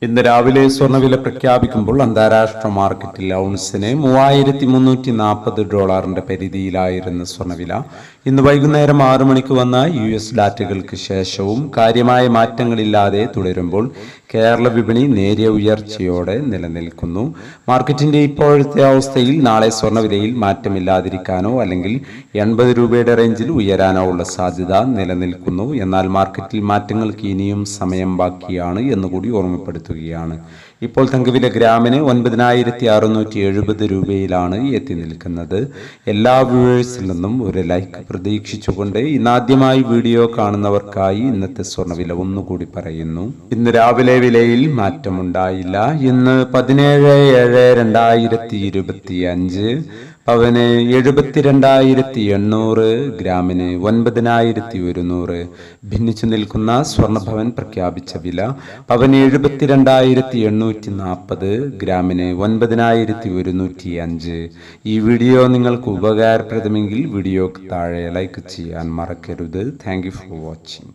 ഇന്ന് രാവിലെ സ്വർണ്ണവില പ്രഖ്യാപിക്കുമ്പോൾ അന്താരാഷ്ട്ര മാർക്കറ്റിൽ ഔൺസിന് $3,340 പരിധിയിലായിരുന്ന സ്വർണ്ണവില ഇന്ന് വൈകുന്നേരം 6 മണിക്ക് വന്ന US ഡാറ്റകൾക്ക് ശേഷവും കാര്യമായ മാറ്റങ്ങളില്ലാതെ തുടരുമ്പോൾ കേരള വിപണി നേരിയ ഉയർച്ചയോടെ നിലനിൽക്കുന്നു. മാർക്കറ്റിന്റെ ഇപ്പോഴത്തെ അവസ്ഥയിൽ നാളെ സ്വർണ്ണവിലയിൽ മാറ്റമില്ലാതിരിക്കാനോ അല്ലെങ്കിൽ 80 രൂപയുടെ റേഞ്ചിൽ ഉയരാനോ ഉള്ള സാധ്യത നിലനിൽക്കുന്നു. എന്നാൽ മാർക്കറ്റിൽ മാറ്റങ്ങൾക്ക് ഇനിയും സമയം ബാക്കിയാണ് എന്നുകൂടി ഓർമ്മപ്പെടുത്തുകയാണ്. ഇപ്പോൾ തങ്കവില ഗ്രാമിന് 9,670 രൂപയിലാണ് എത്തി നിൽക്കുന്നത്. എല്ലാ വ്യൂവേഴ്സിൽ നിന്നും ഒരു ലൈക്ക് പ്രതീക്ഷിച്ചുകൊണ്ട് ഇന്നാദ്യമായി വീഡിയോ കാണുന്നവർക്കായി ഇന്നത്തെ സ്വർണ്ണവില ഒന്നുകൂടി പറയുന്നു. ഇന്ന് രാവിലെ വിലയിൽ മാറ്റമുണ്ടായില്ല. ഇന്ന് 17/7/2025 പവന് 72,800, ഗ്രാമിന് 9,100. ഭിന്നിച്ചു നിൽക്കുന്ന സ്വർണ്ണഭവൻ പ്രഖ്യാപിച്ച വില പവന് 72,840, ഗ്രാമിന് 9,105. ഈ വീഡിയോ നിങ്ങൾക്ക് ഉപകാരപ്രദമെങ്കിൽ വീഡിയോക്ക് താഴെ ലൈക്ക് ചെയ്യാൻ മറക്കരുത്. Thank you for watching.